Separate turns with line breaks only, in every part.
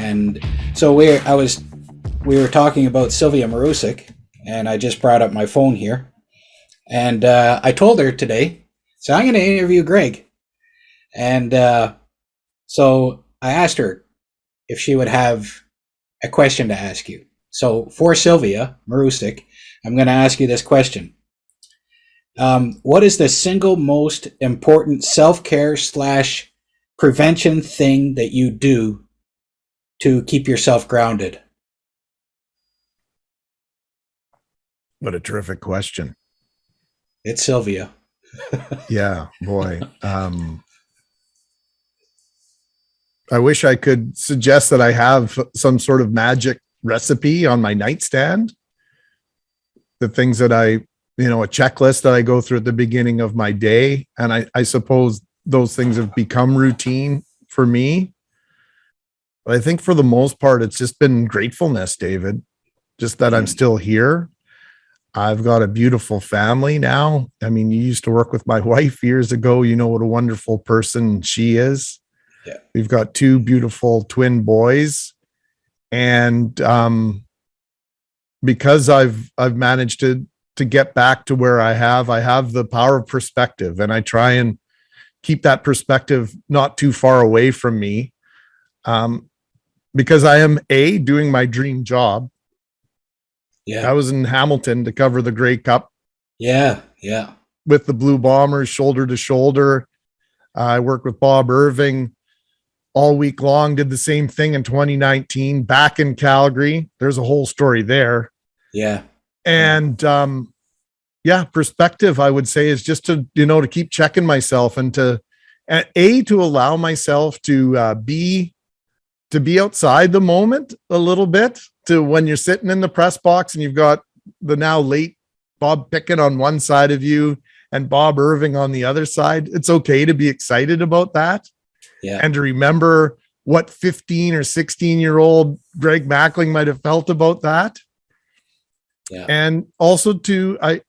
And so we were talking about Sylvia Marusik, and I just brought up my phone here, and I told her today, so I'm going to interview Greg, and so I asked her if she would have a question to ask you. So for Sylvia Marusik, I'm going to ask you this question. What is the single most important self-care / prevention thing that you do to keep yourself grounded?
What a terrific question.
It's Sylvia.
Yeah, boy. I wish I could suggest that I have some sort of magic recipe on my nightstand. The things that a checklist that I go through at the beginning of my day. And I suppose those things have become routine for me. But I think for the most part, it's just been gratefulness, David, just that I'm still here. I've got a beautiful family now. I mean, you used to work with my wife years ago. You know what a wonderful person she is.
Yeah.
We've got 2 beautiful twin boys. And because I've managed to get back to where I have the power of perspective, and I try and keep that perspective not too far away from me. Because I am doing my dream job.
Yeah.
I was in Hamilton to cover the Grey Cup.
Yeah. Yeah.
With the Blue Bombers shoulder to shoulder. I worked with Bob Irving all week long, did the same thing in 2019 back in Calgary. There's a whole story there.
Yeah.
And perspective, I would say, is just to keep checking myself and to allow myself to be outside the moment a little bit, to when you're sitting in the press box and you've got the now late Bob Pickett on one side of you and Bob Irving on the other side. It's okay to be excited about that.
Yeah.
And to remember what 15 or 16-year-old Greg Mackling might have felt about that.
Yeah.
And also I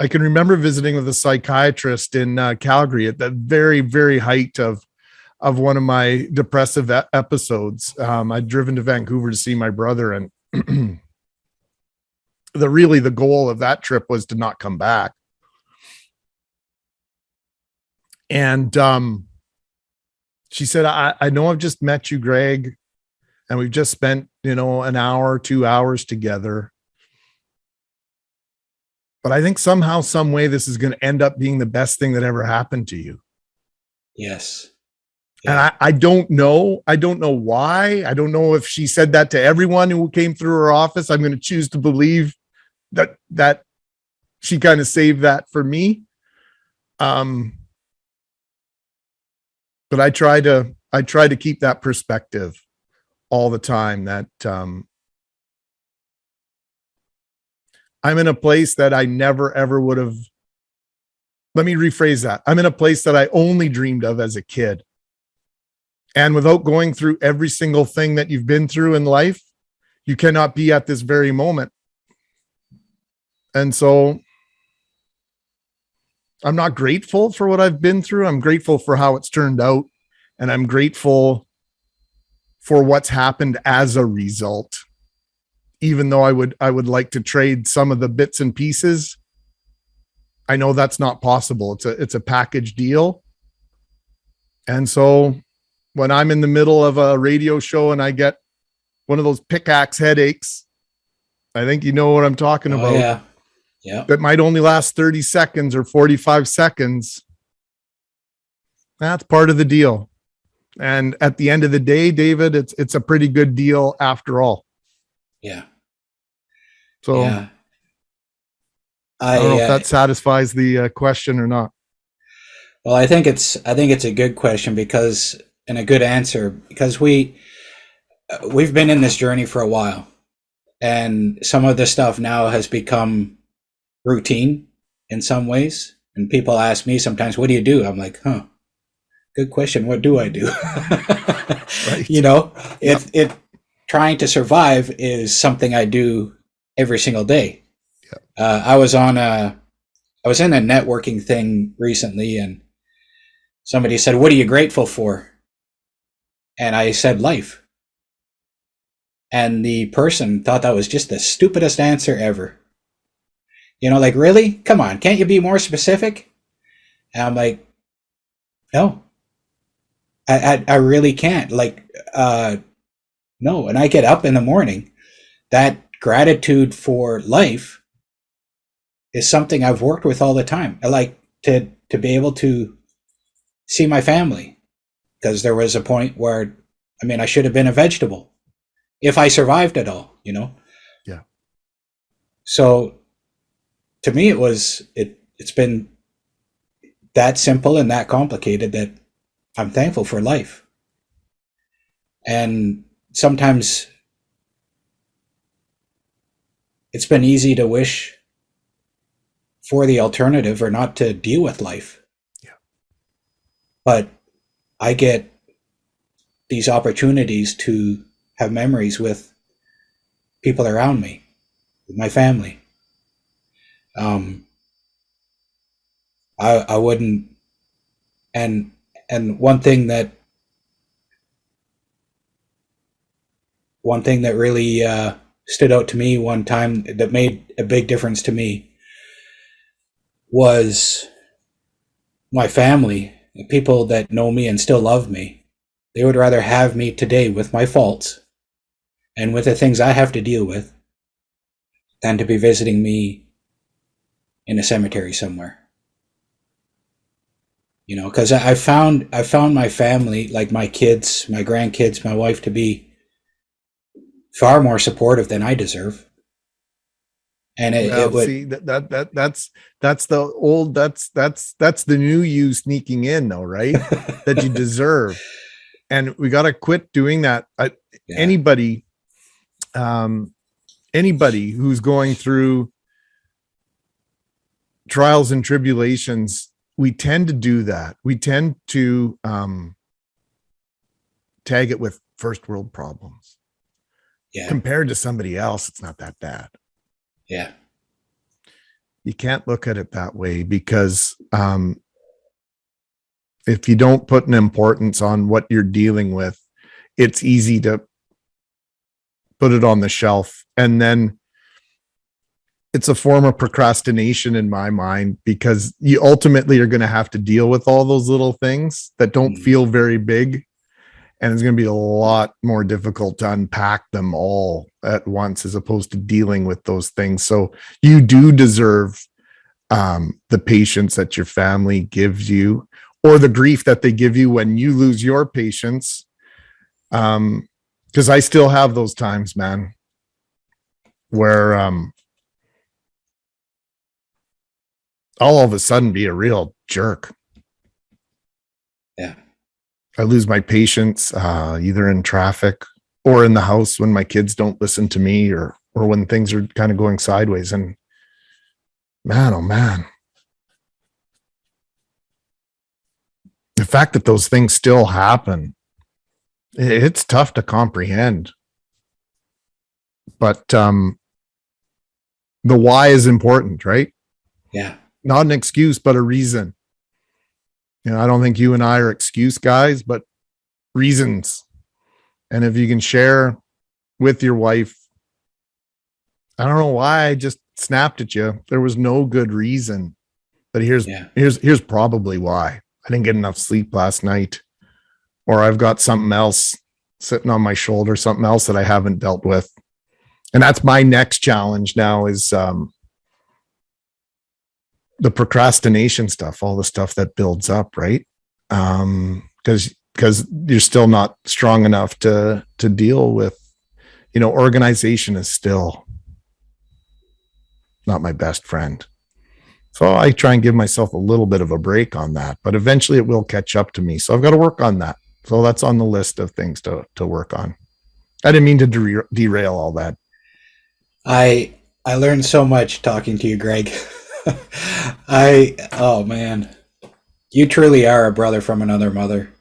can remember visiting with a psychiatrist in Calgary at the very, very height of one of my depressive episodes. I'd driven to Vancouver to see my brother, and the goal of that trip was to not come back. And she said, I know I've just met you, Greg, and we've just spent, an hour, 2 hours together. But I think somehow, some way, this is going to end up being the best thing that ever happened to you.
Yes.
Yeah. And I don't know. I don't know why. I don't know if she said that to everyone who came through her office. I'm going to choose to believe that she kind of saved that for me. But I try to keep that perspective all the time, that I'm in a place that I never, ever would have. Let me rephrase that. I'm in a place that I only dreamed of as a kid. And without going through every single thing that you've been through in life, you cannot be at this very moment. And so I'm not grateful for what I've been through. I'm grateful for how it's turned out. And I'm grateful for what's happened as a result. Even though I would like to trade some of the bits and pieces, I know that's not possible. It's a package deal. And so when I'm in the middle of a radio show and I get one of those pickaxe headaches, I think you know what I'm talking about.
Yeah. Yeah.
That might only last 30 seconds or 45 seconds. That's part of the deal. And at the end of the day, David, it's a pretty good deal after all.
Yeah.
So
yeah.
I don't know if that satisfies the question or not.
Well, I think it's a good question and a good answer, because we've been in this journey for a while, and some of this stuff now has become routine in some ways. And people ask me sometimes, what do you do? I'm like, good question. What do I do? Right. Trying to survive is something I do every single day. Yeah. I was in a networking thing recently, and somebody said, what are you grateful for? And I said life. And the person thought that was just the stupidest answer ever. You know, like, really? Come on, can't you be more specific? And I'm like, no, I really can't. Like, no. And I get up in the morning. That gratitude for life is something I've worked with all the time. I like to be able to see my family, because there was a point where, I mean, I should have been a vegetable if I survived at all, you know?
Yeah.
So to me, it's been that simple and that complicated that I'm thankful for life. And sometimes it's been easy to wish for the alternative or not to deal with life.
Yeah.
But I get these opportunities to have memories with people around me, with my family. I wouldn't, and one thing that really stood out to me one time that made a big difference to me was my family, the people that know me and still love me. They would rather have me today with my faults and with the things I have to deal with than to be visiting me in a cemetery somewhere. You know, because I found my family, like my kids, my grandkids, my wife, to be far more supportive than I deserve. And it would
see that's the new you sneaking in, though, right? That you deserve. And we got to quit doing that. Anybody who's going through trials and tribulations, we tend to do that. We tend to tag it with first world problems.
Yeah.
Compared to somebody else, it's not that bad.
Yeah.
You can't look at it that way, because if you don't put an importance on what you're dealing with, it's easy to put it on the shelf. And then it's a form of procrastination in my mind, because you ultimately are going to have to deal with all those little things that don't feel very big. And it's going to be a lot more difficult to unpack them all at once, as opposed to dealing with those things. So you do deserve the patience that your family gives you, or the grief that they give you when you lose your patience. Because I still have those times, man, where I'll all of a sudden be a real jerk.
Yeah.
I lose my patience, either in traffic or in the house when my kids don't listen to me, or when things are kind of going sideways. And man, oh man, the fact that those things still happen, it's tough to comprehend. But the why is important, right?
Yeah.
Not an excuse, but a reason. You know, I don't think you and I are excuse guys, but reasons. And if you can share with your wife, I don't know why I just snapped at you. There was no good reason, but here's probably why. I didn't get enough sleep last night, or I've got something else sitting on my shoulder, something else that I haven't dealt with. And that's my next challenge now, is the procrastination stuff, all the stuff that builds up, right? Because you're still not strong enough to deal with, you know, organization is still not my best friend. So I try and give myself a little bit of a break on that, but eventually it will catch up to me. So I've got to work on that. So that's on the list of things to work on. I didn't mean to derail all that.
I learned so much talking to you, Greg. Oh man, you truly are a brother from another mother.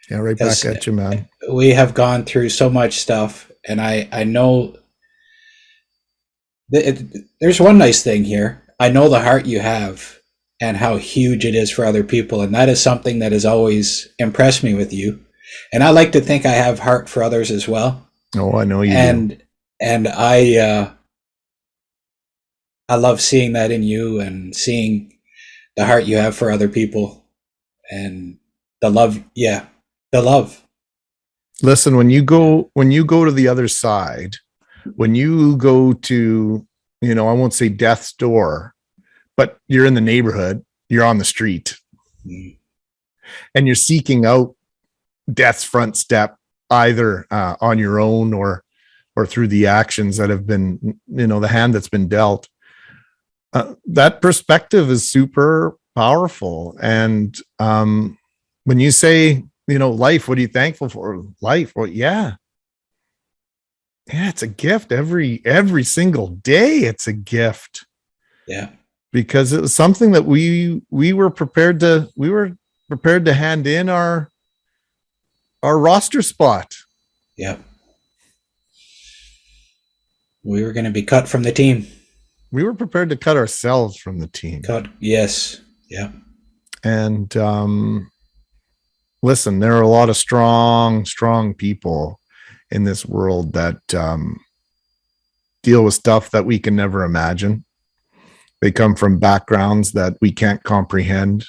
Yeah, right back at you, man.
We have gone through so much stuff, and I know there's one nice thing here. I know the heart you have and how huge it is for other people, and that is something that has always impressed me with you. And I like to think I have heart for others as well.
Oh, I know you do.
And I love seeing that in you and seeing the heart you have for other people and the love. Yeah, the love.
Listen, when you go to the other side, when you go to, I won't say death's door, but you're in the neighborhood, you're on the street, and you're seeking out death's front step, either on your own or through the actions that have been, the hand that's been dealt. That perspective is super powerful. And when you say, life, what are you thankful for? Life. Well, yeah, it's a gift every single day. It's a gift.
Yeah.
Because it was something that we were prepared to hand in our roster spot.
Yeah. We were going to be cut from the team.
We were prepared to cut ourselves from the team.
Cut. Yes. Yeah.
And listen, there are a lot of strong people in this world that deal with stuff that we can never imagine. They come from backgrounds that we can't comprehend.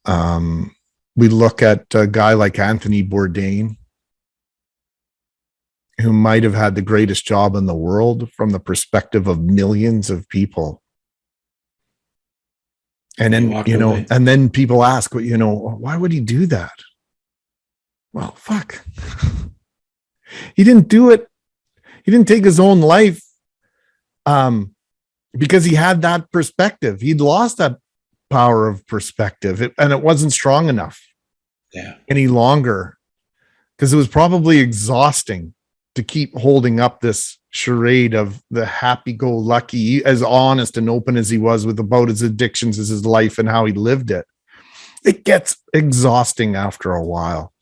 We look at a guy like Anthony Bourdain, who might have had the greatest job in the world from the perspective of millions of people. And then, and then people ask, why would he do that? Well, fuck. He didn't do it. He didn't take his own life because he had that perspective. He'd lost that power of perspective, and it wasn't strong enough any longer, because it was probably exhausting to keep holding up this charade of the happy-go-lucky, as honest and open as he was with about his addictions as his life and how he lived it. It gets exhausting after a while.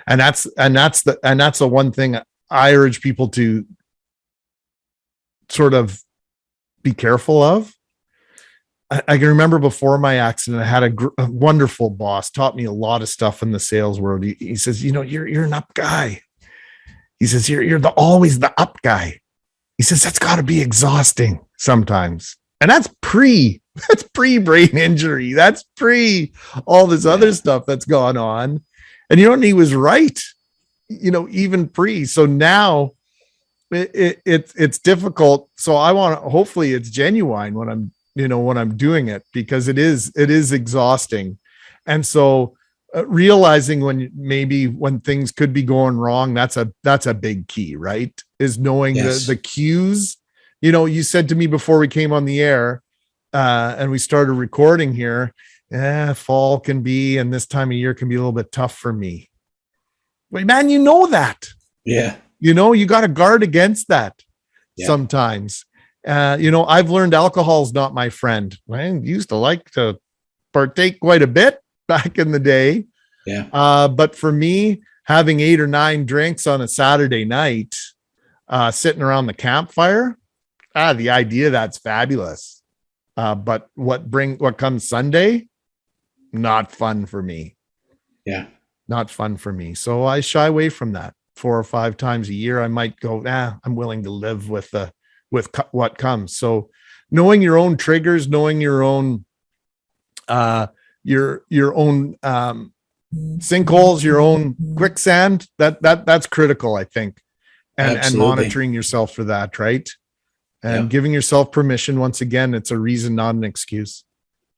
And that's the one thing I urge people to sort of be careful of. I can remember before my accident, I had a wonderful boss, taught me a lot of stuff in the sales world. He says, you're an up guy. He says, you're always the up guy. He says, that's got to be exhausting sometimes. And that's pre brain injury. That's pre all this other stuff that's gone on. And he was right, even pre. So now it's difficult. So hopefully it's genuine when I'm doing it, because it is exhausting. And so realizing when things could be going wrong, that's a big key, right? Is knowing the cues. You said to me before we came on the air and we started recording here, fall can be, and this time of year can be a little bit tough for me. Wait, man, that. Yeah. You got to guard against that sometimes. I've learned alcohol's not my friend. I used to like to partake quite a bit back in the day. Yeah. But for me, having 8 or 9 drinks on a Saturday night, sitting around the campfire, the idea that's fabulous. But what comes Sunday, not fun for me. Yeah. Not fun for me. So I shy away from that. 4 or 5 times a year, I might go, I'm willing to live with what comes. So knowing your own triggers, knowing your own sinkholes, your own quicksand, that's critical, I think. And monitoring yourself for that, right? And giving yourself permission. Once again, it's a reason, not an excuse.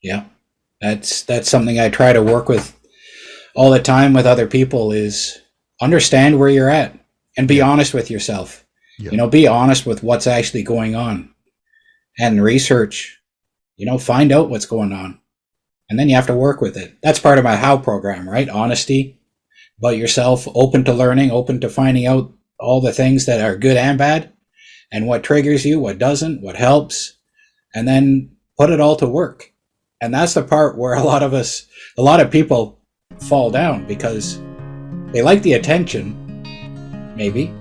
Yeah. That's something I try to work with all the time with other people, is understand where you're at and be honest with yourself. Be honest with what's actually going on, and research, find out what's going on, and then you have to work with it. That's part of my HOW program, right? Honesty about yourself, open to learning, open to finding out all the things that are good and bad, and what triggers you, what doesn't, what helps, and then put it all to work. And that's the part where a lot of people fall down, because they like the attention, maybe,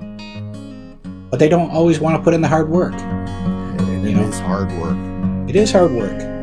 but they don't always want to put in the hard work. It is hard work. It is hard work.